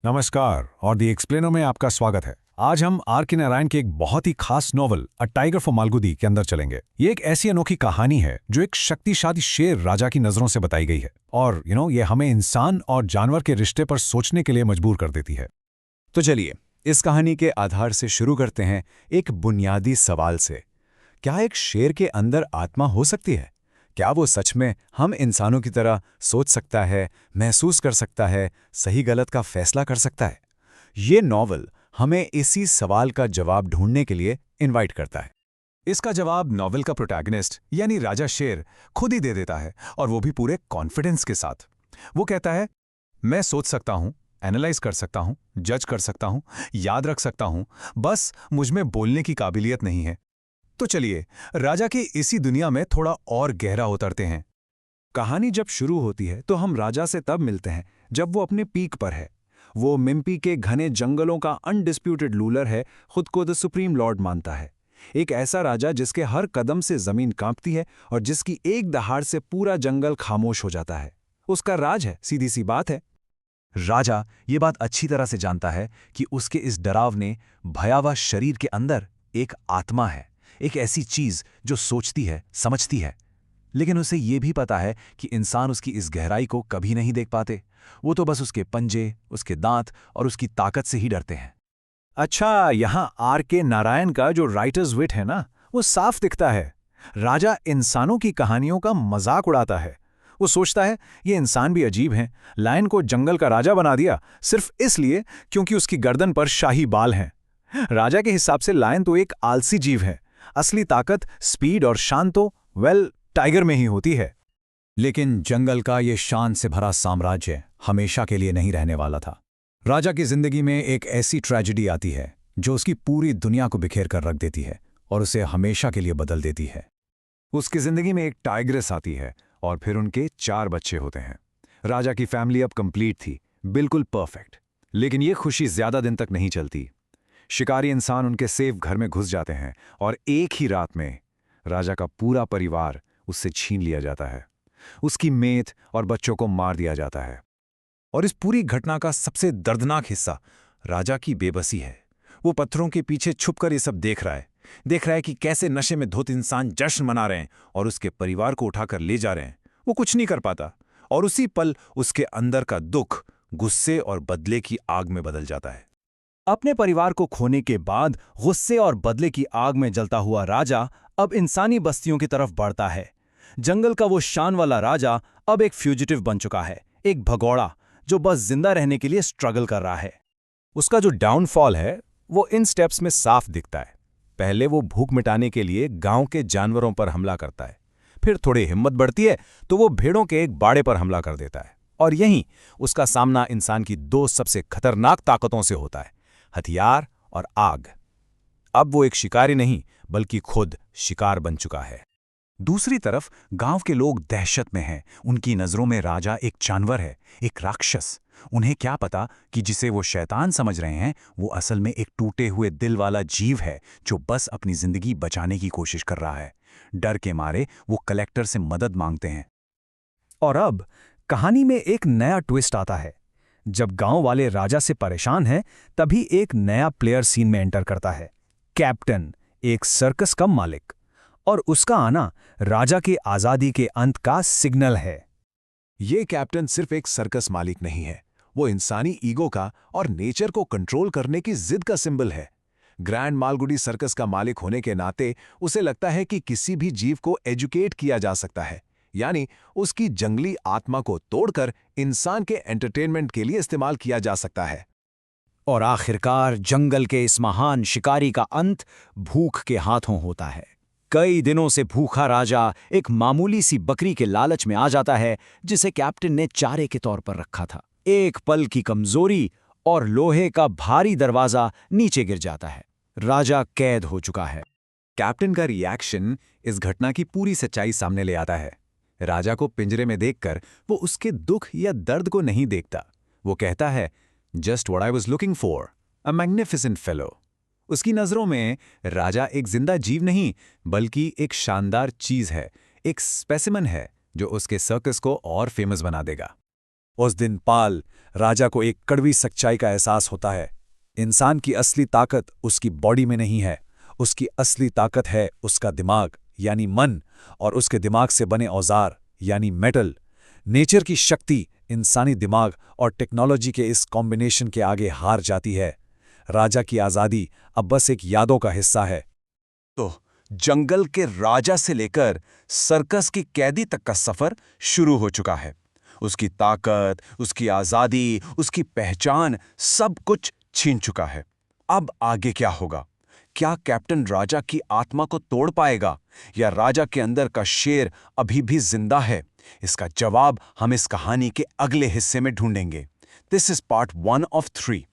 नमस्कार और the explainer में आपका स्वागत है। आज हम आर के नारायण के एक बहुत ही खास novel a tiger for Malgudi के अंदर चलेंगे। ये एक ऐसी अनोखी कहानी है जो एक शक्तिशाली शेर राजा की नजरों से बताई गई है और ये हमें इंसान और जानवर के रिश्ते पर सोचने के लिए मजबूर कर देती है। तो चलिए इस कहानी के आधार से शुरू करते हैं एक बुनियादी सवाल से। क्या एक शेर के अंदर आत्मा हो सकती है? क्या वो सच में हम इंसानों की तरह सोच सकता है, महसूस कर सकता है, सही गलत का फैसला कर सकता है? ये नॉवल हमें इसी सवाल का जवाब ढूंढने के लिए इनवाइट करता है। इसका जवाब नॉवेल का प्रोटैगनिस्ट यानी राजा शेर खुद ही दे देता है, और वो भी पूरे कॉन्फिडेंस के साथ। वो कहता है, मैं सोच सकता हूं, एनालाइज कर सकता हूं, जज कर सकता हूं, याद रख सकता हूं, बस मुझमें बोलने की काबिलियत नहीं है। तो चलिए राजा की इसी दुनिया में थोड़ा और गहरा उतरते हैं। कहानी जब शुरू होती है तो हम राजा से तब मिलते हैं जब वो अपने पीक पर है। वो मिम्पी के घने जंगलों का अनडिस्प्यूटेड रूलर है, खुद को द सुप्रीम लॉर्ड मानता है। एक ऐसा राजा जिसके हर कदम से जमीन कांपती है और जिसकी एक दहाड़ से पूरा जंगल खामोश हो जाता है। उसका राज है, सीधी सी बात है। राजा ये बात अच्छी तरह से जानता है कि उसके इस डरावने भयावह शरीर के अंदर एक आत्मा है, एक ऐसी चीज जो सोचती है, समझती है। लेकिन उसे ये भी पता है कि इंसान उसकी इस गहराई को कभी नहीं देख पाते। वो तो बस उसके पंजे, उसके दांत और उसकी ताकत से ही डरते हैं। अच्छा, यहाँ आर के नारायण का जो राइटर्स विट है ना, वो साफ दिखता है। राजा इंसानों की कहानियों का मजाक उड़ाता है। वो सोचता है ये इंसान भी अजीब हैं, लायन को जंगल का राजा बना दिया सिर्फ इसलिए क्योंकि उसकी गर्दन पर शाही बाल हैं। राजा के हिसाब से लायन तो एक आलसी जीव है। असली ताकत, स्पीड और शान तो टाइगर में ही होती है। लेकिन जंगल का ये शान से भरा साम्राज्य हमेशा के लिए नहीं रहने वाला था। राजा की जिंदगी में एक ऐसी ट्रेजेडी आती है जो उसकी पूरी दुनिया को बिखेर कर रख देती है और उसे हमेशा के लिए बदल देती है। उसकी जिंदगी में एक टाइग्रेस आती है और फिर उनके 4 बच्चे होते हैं। राजा की फैमिली अब कंप्लीट थी, बिल्कुल परफेक्ट। लेकिन ये खुशी ज्यादा दिन तक नहीं चलती। शिकारी इंसान उनके सेफ घर में घुस जाते हैं और एक ही रात में राजा का पूरा परिवार उससे छीन लिया जाता है। उसकी मेट और बच्चों को मार दिया जाता है। और इस पूरी घटना का सबसे दर्दनाक हिस्सा राजा की बेबसी है। वो पत्थरों के पीछे छुपकर ये सब देख रहा है कि कैसे नशे में धुत इंसान जश्न मना रहे हैं और उसके परिवार को उठाकर ले जा रहे हैं। वो कुछ नहीं कर पाता और उसी पल उसके अंदर का दुख गुस्से और बदले की आग में बदल जाता है। अपने परिवार को खोने के बाद गुस्से और बदले की आग में जलता हुआ राजा अब इंसानी बस्तियों की तरफ बढ़ता है। जंगल का वो शान वाला राजा अब एक फ्यूजिटिव बन चुका है, एक भगौड़ा जो बस जिंदा रहने के लिए स्ट्रगल कर रहा है। उसका जो डाउनफॉल है वो इन स्टेप्स में साफ दिखता है। पहले वो भूख मिटाने के लिए गांव के जानवरों पर हमला करता है, फिर थोड़ी हिम्मत बढ़ती है तो वो भेड़ों के एक बाड़े पर हमला कर देता है। और यहीं उसका सामना इंसान की 2 सबसे खतरनाक ताकतों से होता है, हथियार और आग। अब वो एक शिकारी नहीं बल्कि खुद शिकार बन चुका है। दूसरी तरफ गांव के लोग दहशत में हैं। उनकी नजरों में राजा एक जानवर है, एक राक्षस। उन्हें क्या पता कि जिसे वो शैतान समझ रहे हैं वो असल में एक टूटे हुए दिल वाला जीव है जो बस अपनी जिंदगी बचाने की कोशिश कर रहा है। डर के मारे वो कलेक्टर से मदद मांगते हैं। और अब कहानी में एक नया ट्विस्ट आता है। जब गांव वाले राजा से परेशान हैं, तभी एक नया प्लेयर सीन में एंटर करता है। कैप्टन, एक सर्कस का मालिक। और उसका आना राजा के आजादी के अंत का सिग्नल है। ये कैप्टन सिर्फ एक सर्कस मालिक नहीं है, वो इंसानी ईगो का और नेचर को कंट्रोल करने की जिद का सिंबल है। ग्रैंड मालगुडी सर्कस का मालिक होने के नाते उसे लगता है कि किसी भी जीव को एजुकेट किया जा सकता है, यानी उसकी जंगली आत्मा को तोड़कर इंसान के एंटरटेनमेंट के लिए इस्तेमाल किया जा सकता है। और आखिरकार जंगल के इस महान शिकारी का अंत भूख के हाथों होता है। कई दिनों से भूखा राजा एक मामूली सी बकरी के लालच में आ जाता है जिसे कैप्टन ने चारे के तौर पर रखा था। एक पल की कमजोरी और लोहे का भारी दरवाजा नीचे गिर जाता है। राजा कैद हो चुका है। कैप्टन का रिएक्शन इस घटना की पूरी सच्चाई सामने ले आता है। राजा को पिंजरे में देखकर वो उसके दुख या दर्द को नहीं देखता। वो कहता है, just what I was looking for, a magnificent fellow. उसकी नजरों में राजा एक जिंदा जीव नहीं बल्कि एक शानदार चीज है, एक स्पेसिमन है जो उसके सर्कस को और फेमस बना देगा। उस दिन पाल राजा को एक कड़वी सच्चाई का एहसास होता है। इंसान की असली ताकत उसकी बॉडी में नहीं है, उसकी असली ताकत है उसका दिमाग यानी मन, और उसके दिमाग से बने औजार यानी मेटल। नेचर की शक्ति इंसानी दिमाग और टेक्नोलॉजी के इस कॉम्बिनेशन के आगे हार जाती है। राजा की आज़ादी अब बस एक यादों का हिस्सा है। तो जंगल के राजा से लेकर सर्कस की कैदी तक का सफर शुरू हो चुका है। उसकी ताकत, उसकी आज़ादी, उसकी पहचान, सब कुछ छीन चुका है। अब आगे क्या होगा? क्या कैप्टन राजा की आत्मा को तोड़ पाएगा, या राजा के अंदर का शेर अभी भी जिंदा है? इसका जवाब हम इस कहानी के अगले हिस्से में ढूंढेंगे। This is part 1 of 3।